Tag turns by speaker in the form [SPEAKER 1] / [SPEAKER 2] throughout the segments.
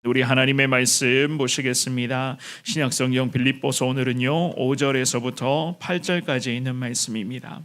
[SPEAKER 1] 우리 하나님의 말씀 보시겠습니다. 신약성경 빌립보서 오늘은요 5절에서부터 8절까지 있는 말씀입니다.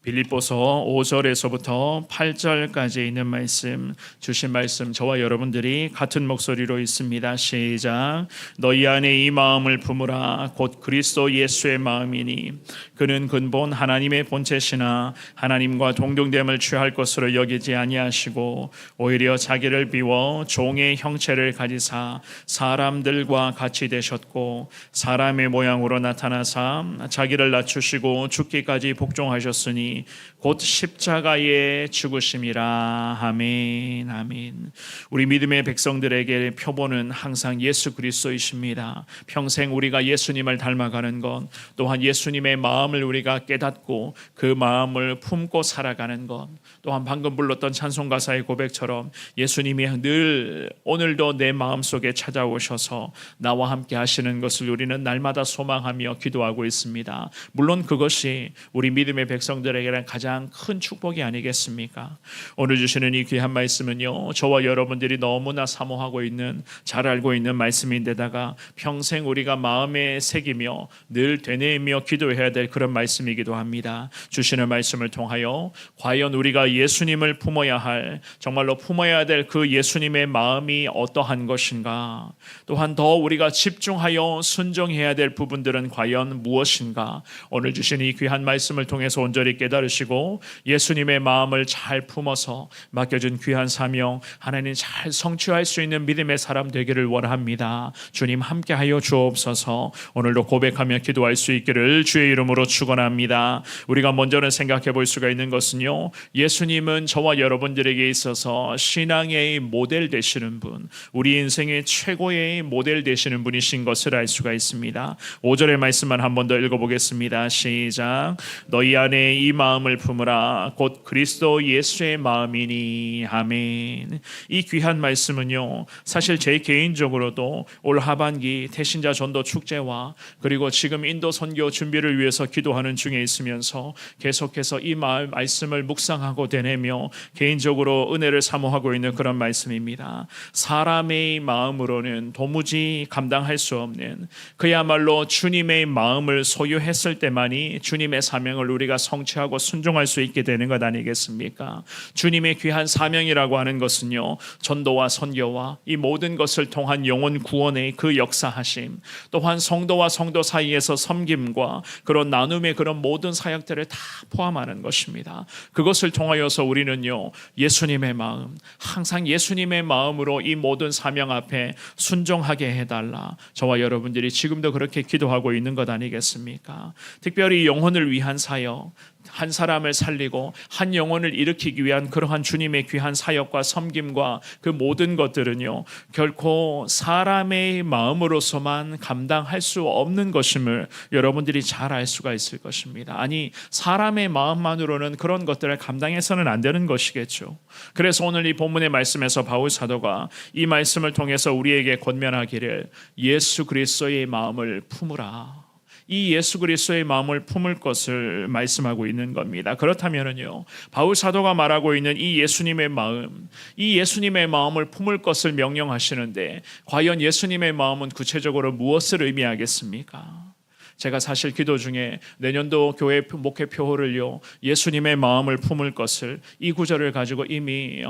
[SPEAKER 1] 빌립보서 5절에서부터 8절까지 있는 말씀, 주신 말씀 저와 여러분들이 같은 목소리로 있습니다. 시작. 너희 안에 이 마음을 품으라. 곧 그리스도 예수의 마음이니 그는 근본 하나님의 본체시나 하나님과 동등됨을 취할 것으로 여기지 아니하시고 오히려 자기를 비워 종의 형체를 가지사 사람들과 같이 되셨고 사람의 모양으로 나타나사 자기를 낮추시고 죽기까지 복종하셨으니 곧 십자가의 죽으심이라. 아멘. 아멘. 우리 믿음의 백성들에게 표본은 항상 예수 그리스도이십니다. 평생 우리가 예수님을 닮아가는 것, 또한 예수님의 마음을 우리가 깨닫고 그 마음을 품고 살아가는 것, 또한 방금 불렀던 찬송가사의 고백처럼 예수님이 늘 오늘도 내 마음속에 찾아오셔서 나와 함께 하시는 것을 우리는 날마다 소망하며 기도하고 있습니다. 물론 그것이 우리 믿음의 백성들에게는 가장 큰 축복이 아니겠습니까? 오늘 주시는 이 귀한 말씀은요, 저와 여러분들이 너무나 사모하고 있는, 잘 알고 있는 말씀인데다가 평생 우리가 마음에 새기며 늘 되뇌이며 기도해야 될 그런 말씀이기도 합니다. 주시는 말씀을 통하여 과연 우리가 예수님을 품어야 할, 정말로 품어야 될 그 예수님의 마음이 어떠한 것인가, 또한 더 우리가 집중하여 순종해야 될 부분들은 과연 무엇인가, 오늘 주신 이 귀한 말씀을 통해서 온전히 깨달으시고 예수님의 마음을 잘 품어서 맡겨준 귀한 사명 하나님 잘 성취할 수 있는 믿음의 사람 되기를 원합니다. 주님 함께하여 주옵소서. 오늘도 고백하며 기도할 수 있기를 주의 이름으로 축원합니다. 우리가 먼저는 생각해 볼 수가 있는 것은요, 예수님은 저와 여러분들에게 있어서 신앙의 모델 되시는 분, 우리 인생의 최고의 모델 되시는 분이신 것을 알 수가 있습니다. 5절의 말씀만 한 번 더 읽어보겠습니다. 시작. 너희 안에 이 마음을 품으라. 곧 그리스도 예수의 마음이니. 아멘. 이 귀한 말씀은요, 사실 제 개인적으로도 올 하반기 태신자 전도 축제와 그리고 지금 인도 선교 준비를 위해서 기도하는 중에 있으면서 계속해서 이 말씀을 묵상하고 되뇌며 개인적으로 은혜를 사모하고 있는 그런 말씀입니다. 사람의 마음으로는 도무지 감당할 수 없는, 그야말로 주님의 마음을 소유했을 때만이 주님의 사명을 우리가 성취하고 순종할 수 있게 되는 것 아니겠습니까? 주님의 귀한 사명이라고 하는 것은요, 전도와 선교와 이 모든 것을 통한 영혼 구원의 그 역사하심, 또한 성도와 성도 사이에서 섬김과 그런 나눔의 그런 모든 사역들을 다 포함하는 것입니다. 그것을 통하여서 우리는요, 예수님의 마음, 항상 예수님의 마음으로 이 모든 사명 앞에 순종하게 해달라. 저와 여러분들이 지금도 그렇게 기도하고 있는 것 아니겠습니까? 특별히 영혼을 위한 사역, 한 사람을 살리고 한 영혼을 일으키기 위한 그러한 주님의 귀한 사역과 섬김과 그 모든 것들은요, 결코 사람의 마음으로서만 감당할 수 없는 것임을 여러분들이 잘 알 수가 있을 것입니다. 아니, 사람의 마음만으로는 그런 것들을 감당해서는 안 되는 것이겠죠. 그래서 오늘 이 본문의 말씀에서 바울 사도가 이 말씀을 통해서 우리에게 권면하기를 예수 그리스도의 마음을 품으라. 이 예수 그리스도의 마음을 품을 것을 말씀하고 있는 겁니다. 그렇다면요, 바울 사도가 말하고 있는 이 예수님의 마음, 이 예수님의 마음을 품을 것을 명령하시는데 과연 예수님의 마음은 구체적으로 무엇을 의미하겠습니까? 제가 사실 기도 중에 내년도 교회 목회 표어를요, 예수님의 마음을 품을 것을, 이 구절을 가지고 이미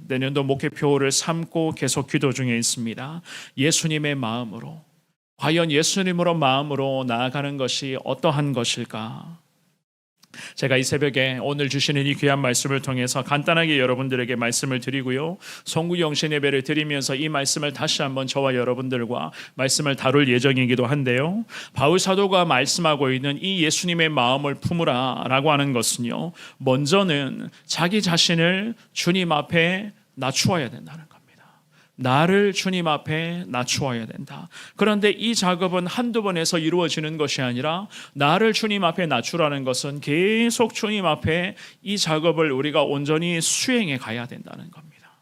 [SPEAKER 1] 내년도 목회 표어를 삼고 계속 기도 중에 있습니다. 예수님의 마음으로, 과연 예수님으로 마음으로 나아가는 것이 어떠한 것일까? 제가 이 새벽에 오늘 주시는 이 귀한 말씀을 통해서 간단하게 여러분들에게 말씀을 드리고요, 송구 영신 예배를 드리면서 이 말씀을 다시 한번 저와 여러분들과 말씀을 다룰 예정이기도 한데요, 바울 사도가 말씀하고 있는 이 예수님의 마음을 품으라 라고 하는 것은요, 먼저는 자기 자신을 주님 앞에 낮추어야 된다는 겁니다. 나를 주님 앞에 낮추어야 된다. 그런데 이 작업은 한두 번에서 이루어지는 것이 아니라 나를 주님 앞에 낮추라는 것은 계속 주님 앞에 이 작업을 우리가 온전히 수행해 가야 된다는 겁니다.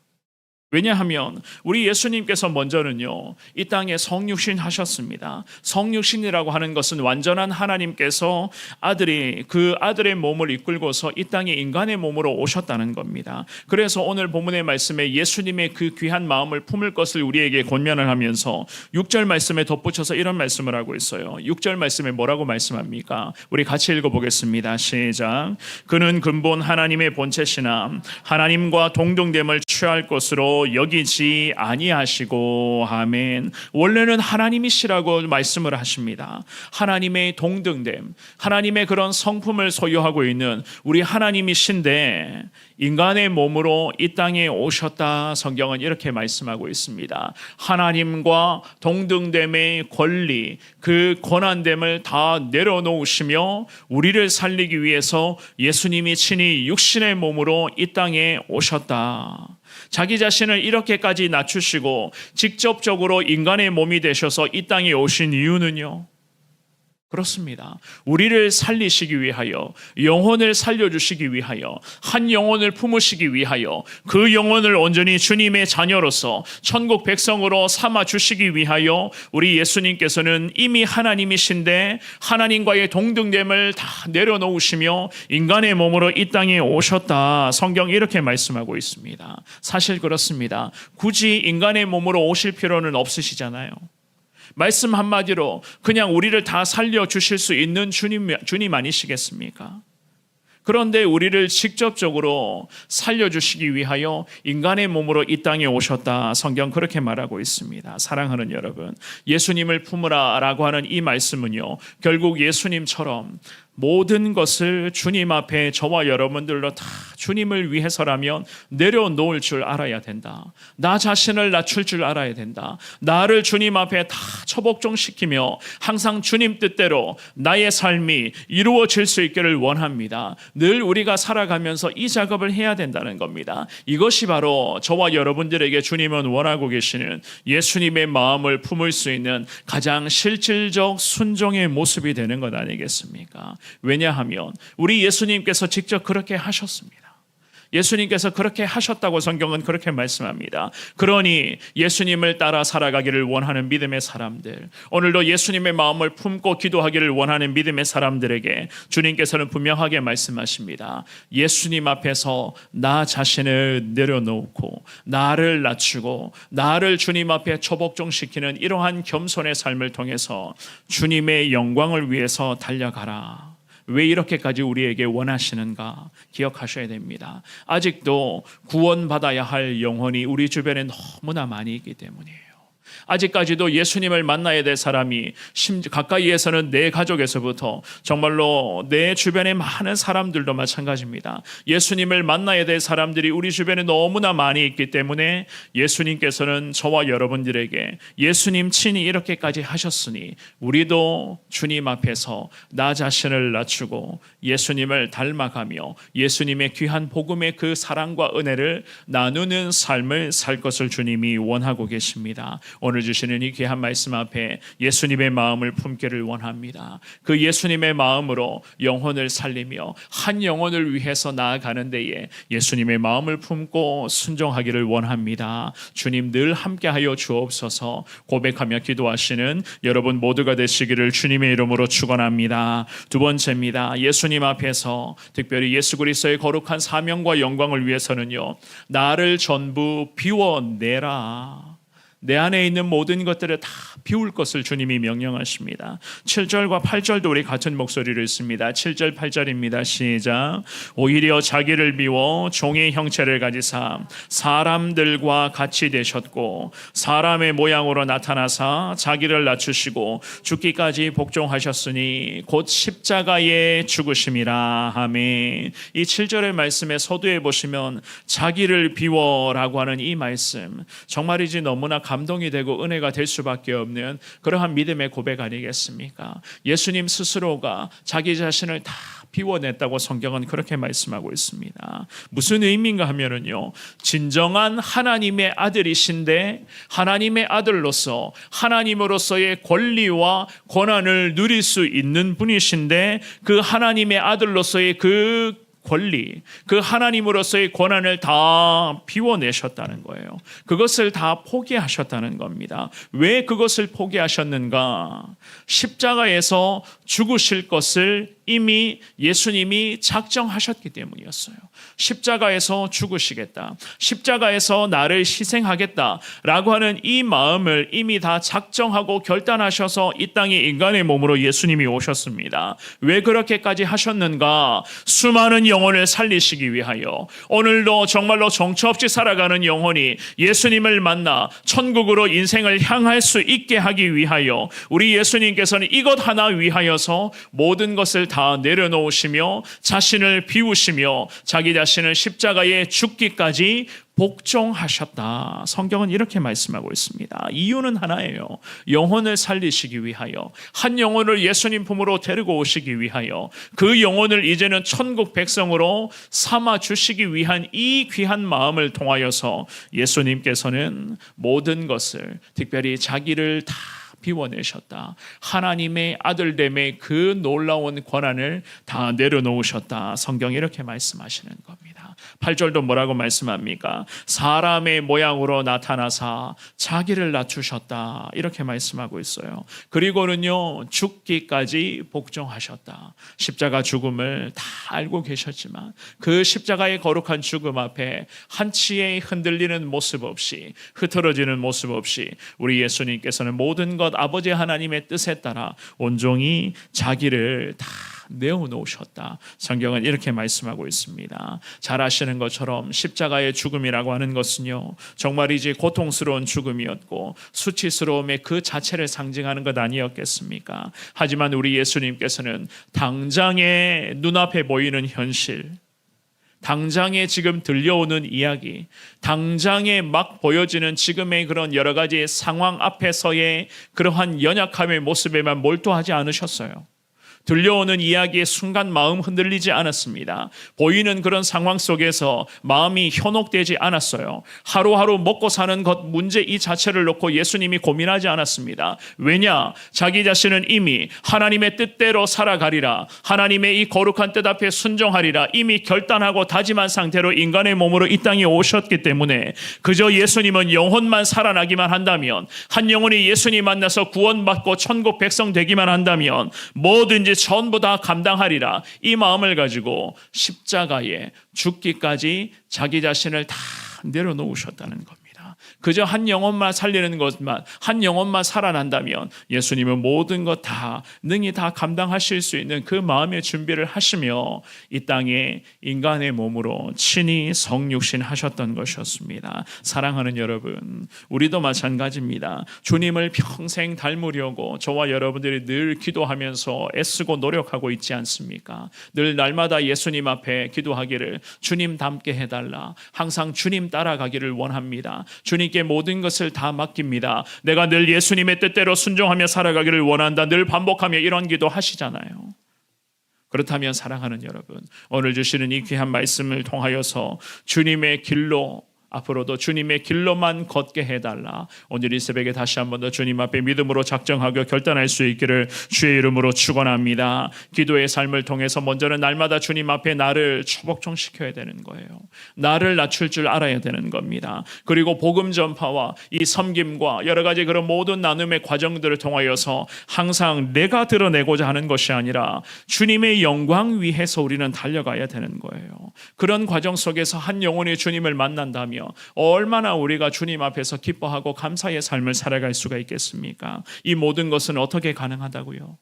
[SPEAKER 1] 왜냐하면 우리 예수님께서 먼저는요, 이 땅에 성육신 하셨습니다. 성육신이라고 하는 것은 완전한 하나님께서 그 아들의 몸을 이끌고서 이 땅에 인간의 몸으로 오셨다는 겁니다. 그래서 오늘 본문의 말씀에 예수님의 그 귀한 마음을 품을 것을 우리에게 권면을 하면서 6절 말씀에 덧붙여서 이런 말씀을 하고 있어요. 6절 말씀에 뭐라고 말씀합니까? 우리 같이 읽어보겠습니다. 시작. 그는 근본 하나님의 본체시나 하나님과 동등됨을 취할 것으로 여기지 아니하시고. 아멘. 원래는 하나님이시라고 말씀을 하십니다. 하나님의 동등됨, 하나님의 그런 성품을 소유하고 있는 우리 하나님이신데 인간의 몸으로 이 땅에 오셨다. 성경은 이렇게 말씀하고 있습니다. 하나님과 동등됨의 권리, 그 권한됨을 다 내려놓으시며 우리를 살리기 위해서 예수님이 친히 육신의 몸으로 이 땅에 오셨다. 자기 자신을 이렇게까지 낮추시고 직접적으로 인간의 몸이 되셔서 이 땅에 오신 이유는요, 그렇습니다. 우리를 살리시기 위하여, 영혼을 살려주시기 위하여, 한 영혼을 품으시기 위하여, 그 영혼을 온전히 주님의 자녀로서 천국 백성으로 삼아주시기 위하여 우리 예수님께서는 이미 하나님이신데 하나님과의 동등됨을 다 내려놓으시며 인간의 몸으로 이 땅에 오셨다. 성경 이렇게 말씀하고 있습니다. 사실 그렇습니다. 굳이 인간의 몸으로 오실 필요는 없으시잖아요. 말씀 한마디로 그냥 우리를 다 살려주실 수 있는 주님 아니시겠습니까? 그런데 우리를 직접적으로 살려주시기 위하여 인간의 몸으로 이 땅에 오셨다. 성경 그렇게 말하고 있습니다. 사랑하는 여러분, 예수님을 품으라 라고 하는 이 말씀은요, 결국 예수님처럼 모든 것을 주님 앞에 저와 여러분들로 다 주님을 위해서라면 내려놓을 줄 알아야 된다. 나 자신을 낮출 줄 알아야 된다. 나를 주님 앞에 다 처복종시키며 항상 주님 뜻대로 나의 삶이 이루어질 수 있기를 원합니다. 늘 우리가 살아가면서 이 작업을 해야 된다는 겁니다. 이것이 바로 저와 여러분들에게 주님은 원하고 계시는 예수님의 마음을 품을 수 있는 가장 실질적 순종의 모습이 되는 것 아니겠습니까? 왜냐하면 우리 예수님께서 직접 그렇게 하셨습니다. 예수님께서 그렇게 하셨다고 성경은 그렇게 말씀합니다. 그러니 예수님을 따라 살아가기를 원하는 믿음의 사람들, 오늘도 예수님의 마음을 품고 기도하기를 원하는 믿음의 사람들에게 주님께서는 분명하게 말씀하십니다. 예수님 앞에서 나 자신을 내려놓고 나를 낮추고 나를 주님 앞에 초복종시키는 이러한 겸손의 삶을 통해서 주님의 영광을 위해서 달려가라. 왜 이렇게까지 우리에게 원하시는가 기억하셔야 됩니다. 아직도 구원받아야 할 영혼이 우리 주변에 너무나 많이 있기 때문이에요. 아직까지도 예수님을 만나야 될 사람이 가까이에서는 내 가족에서부터 정말로 내 주변의 많은 사람들도 마찬가지입니다. 예수님을 만나야 될 사람들이 우리 주변에 너무나 많이 있기 때문에 예수님께서는 저와 여러분들에게 예수님 친히 이렇게까지 하셨으니 우리도 주님 앞에서 나 자신을 낮추고 예수님을 닮아가며 예수님의 귀한 복음의 그 사랑과 은혜를 나누는 삶을 살 것을 주님이 원하고 계십니다. 오늘 주시는 이 귀한 말씀 앞에 예수님의 마음을 품기를 원합니다. 그 예수님의 마음으로 영혼을 살리며 한 영혼을 위해서 나아가는 데에 예수님의 마음을 품고 순종하기를 원합니다. 주님 늘 함께하여 주옵소서. 고백하며 기도하시는 여러분 모두가 되시기를 주님의 이름으로 축원합니다. 두 번째입니다. 예수님 앞에서 특별히 예수 그리스도의 거룩한 사명과 영광을 위해서는요, 나를 전부 비워내라. 내 안에 있는 모든 것들을 다 비울 것을 주님이 명령하십니다. 7절과 8절도 우리 같은 목소리를 읽습니다. 7절 8절입니다. 시작. 오히려 자기를 비워 종의 형체를 가지사 사람들과 같이 되셨고 사람의 모양으로 나타나사 자기를 낮추시고 죽기까지 복종하셨으니 곧 십자가에 죽으심이라. 아멘. 이 7절의 말씀에 서두에 보시면 자기를 비워라고 하는 이 말씀, 정말이지 너무나 감동이 되고 은혜가 될 수밖에 없는 그러한 믿음의 고백 아니겠습니까? 예수님 스스로가 자기 자신을 다 비워냈다고 성경은 그렇게 말씀하고 있습니다. 무슨 의미인가 하면은요, 진정한 하나님의 아들이신데 하나님의 아들로서 하나님으로서의 권리와 권한을 누릴 수 있는 분이신데 그 하나님의 아들로서의 그 권리, 그 하나님으로서의 권한을 다 비워내셨다는 거예요. 그것을 다 포기하셨다는 겁니다. 왜 그것을 포기하셨는가? 십자가에서 죽으실 것을 이미 예수님이 작정하셨기 때문이었어요. 십자가에서 죽으시겠다, 십자가에서 나를 희생하겠다라고 하는 이 마음을 이미 다 작정하고 결단하셔서 이 땅에 인간의 몸으로 예수님이 오셨습니다. 왜 그렇게까지 하셨는가? 수많은 영혼을 살리시기 위하여, 오늘도 정말로 정처 없이 살아가는 영혼이 예수님을 만나 천국으로 인생을 향할 수 있게 하기 위하여 우리 예수님께서는 이것 하나 위하여서 모든 것을 다 내려놓으시며 자신을 비우시며 자기 자신을 십자가에 죽기까지 복종하셨다. 성경은 이렇게 말씀하고 있습니다. 이유는 하나예요. 영혼을 살리시기 위하여, 한 영혼을 예수님 품으로 데리고 오시기 위하여, 그 영혼을 이제는 천국 백성으로 삼아 주시기 위한 이 귀한 마음을 통하여서 예수님께서는 모든 것을, 특별히 자기를 다 비워내셨다. 하나님의 아들됨의 그 놀라운 권한을 다 내려놓으셨다. 성경이 이렇게 말씀하시는 겁니다. 8절도 뭐라고 말씀합니까? 사람의 모양으로 나타나사 자기를 낮추셨다. 이렇게 말씀하고 있어요. 그리고는요, 죽기까지 복종하셨다. 십자가 죽음을 다 알고 계셨지만 그 십자가의 거룩한 죽음 앞에 한치의 흔들리는 모습 없이, 흐트러지는 모습 없이 우리 예수님께서는 모든 것 아버지 하나님의 뜻에 따라 온종일 자기를 다 내어놓으셨다. 성경은 이렇게 말씀하고 있습니다. 잘 아시는 것처럼 십자가의 죽음이라고 하는 것은요, 정말이지 고통스러운 죽음이었고 수치스러움의 그 자체를 상징하는 것 아니었겠습니까? 하지만 우리 예수님께서는 당장에 눈앞에 보이는 현실, 당장에 지금 들려오는 이야기, 당장에 막 보여지는 지금의 그런 여러 가지 상황 앞에서의 그러한 연약함의 모습에만 몰두하지 않으셨어요. 들려오는 이야기에 순간 마음 흔들리지 않았습니다. 보이는 그런 상황 속에서 마음이 현혹되지 않았어요. 하루하루 먹고 사는 것 문제 이 자체를 놓고 예수님이 고민하지 않았습니다. 왜냐? 자기 자신은 이미 하나님의 뜻대로 살아가리라, 하나님의 이 거룩한 뜻 앞에 순종하리라 이미 결단하고 다짐한 상태로 인간의 몸으로 이 땅에 오셨기 때문에 그저 예수님은 영혼만 살아나기만 한다면, 한 영혼이 예수님 만나서 구원받고 천국 백성 되기만 한다면 뭐든지 전부 다 감당하리라 이 마음을 가지고 십자가에 죽기까지 자기 자신을 다 내려놓으셨다는 겁니다. 그저 한 영혼만 살리는 것만, 한 영혼만 살아난다면 예수님은 모든 것 다 능히 다 감당하실 수 있는 그 마음의 준비를 하시며 이 땅에 인간의 몸으로 친히 성육신 하셨던 것이었습니다. 사랑하는 여러분, 우리도 마찬가지입니다. 주님을 평생 닮으려고 저와 여러분들이 늘 기도하면서 애쓰고 노력하고 있지 않습니까? 늘 날마다 예수님 앞에 기도하기를, 주님 닮게 해달라, 항상 주님 따라가기를 원합니다. 주님께 모든 것을 다 맡깁니다. 내가 늘 예수님의 뜻대로 순종하며 살아가기를 원한다. 늘 반복하며 이런 기도 하시잖아요. 그렇다면 사랑하는 여러분, 오늘 주시는 이 귀한 말씀을 통하여서 주님의 길로, 앞으로도 주님의 길로만 걷게 해달라. 오늘 이 새벽에 다시 한 번 더 주님 앞에 믿음으로 작정하고 결단할 수 있기를 주의 이름으로 축원합니다. 기도의 삶을 통해서 먼저는 날마다 주님 앞에 나를 초복종시켜야 되는 거예요. 나를 낮출 줄 알아야 되는 겁니다. 그리고 복음 전파와 이 섬김과 여러 가지 그런 모든 나눔의 과정들을 통하여서 항상 내가 드러내고자 하는 것이 아니라 주님의 영광 위해서 우리는 달려가야 되는 거예요. 그런 과정 속에서 한 영혼이 주님을 만난다면 얼마나 우리가 주님 앞에서 기뻐하고 감사의 삶을 살아갈 수가 있겠습니까? 이 모든 것은 어떻게 가능하다고요?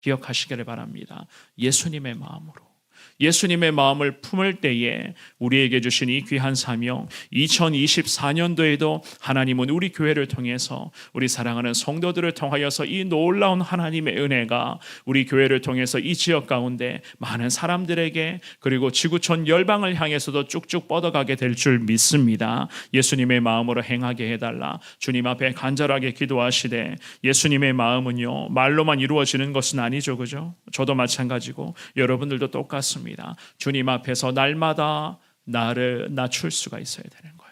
[SPEAKER 1] 기억하시기를 바랍니다. 예수님의 마음으로, 예수님의 마음을 품을 때에 우리에게 주신 이 귀한 사명, 2024년도에도 하나님은 우리 교회를 통해서, 우리 사랑하는 성도들을 통하여서 이 놀라운 하나님의 은혜가 우리 교회를 통해서 이 지역 가운데 많은 사람들에게, 그리고 지구촌 열방을 향해서도 쭉쭉 뻗어가게 될 줄 믿습니다. 예수님의 마음으로 행하게 해달라 주님 앞에 간절하게 기도하시되, 예수님의 마음은요 말로만 이루어지는 것은 아니죠, 그죠? 저도 마찬가지고 여러분들도 똑같습니다. 주님 앞에서 날마다 나를 낮출 수가 있어야 되는 거예요.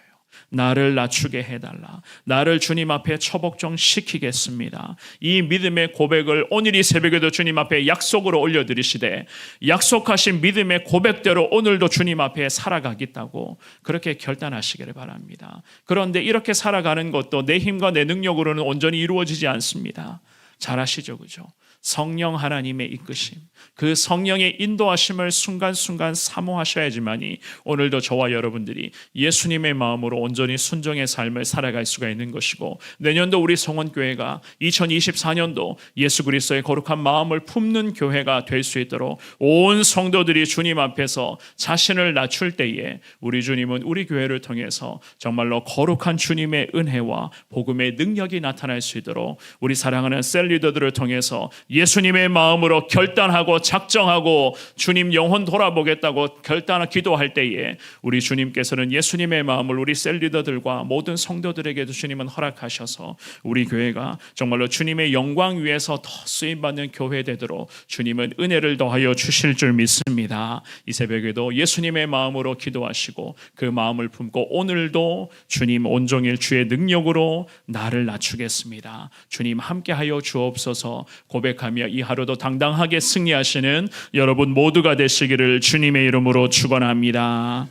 [SPEAKER 1] 나를 낮추게 해달라. 나를 주님 앞에 처복종시키겠습니다. 이 믿음의 고백을 오늘 이 새벽에도 주님 앞에 약속으로 올려드리시되 약속하신 믿음의 고백대로 오늘도 주님 앞에 살아가겠다고 그렇게 결단하시기를 바랍니다. 그런데 이렇게 살아가는 것도 내 힘과 내 능력으로는 온전히 이루어지지 않습니다. 잘 아시죠, 그죠? 성령 하나님의 이끄심, 그 성령의 인도하심을 순간순간 사모하셔야지만이 오늘도 저와 여러분들이 예수님의 마음으로 온전히 순종의 삶을 살아갈 수가 있는 것이고, 내년도 우리 성원교회가 2024년도 예수 그리스도의 거룩한 마음을 품는 교회가 될 수 있도록 온 성도들이 주님 앞에서 자신을 낮출 때에 우리 주님은 우리 교회를 통해서 정말로 거룩한 주님의 은혜와 복음의 능력이 나타날 수 있도록 우리 사랑하는 셀 리더들을 통해서 예수님의 마음으로 결단하고 작정하고 주님 영혼 돌아보겠다고 결단하고 기도할 때에 우리 주님께서는 예수님의 마음을 우리 셀 리더들과 모든 성도들에게도 주님은 허락하셔서 우리 교회가 정말로 주님의 영광 위에서 더 쓰임받는 교회 되도록 주님은 은혜를 더하여 주실 줄 믿습니다. 이 새벽에도 예수님의 마음으로 기도하시고 그 마음을 품고 오늘도 주님 온종일 주의 능력으로 나를 낮추겠습니다. 주님 함께하여 주옵소서 고백하며 이 하루도 당당하게 승리하시는 여러분 모두가 되시기를 주님의 이름으로 축원합니다.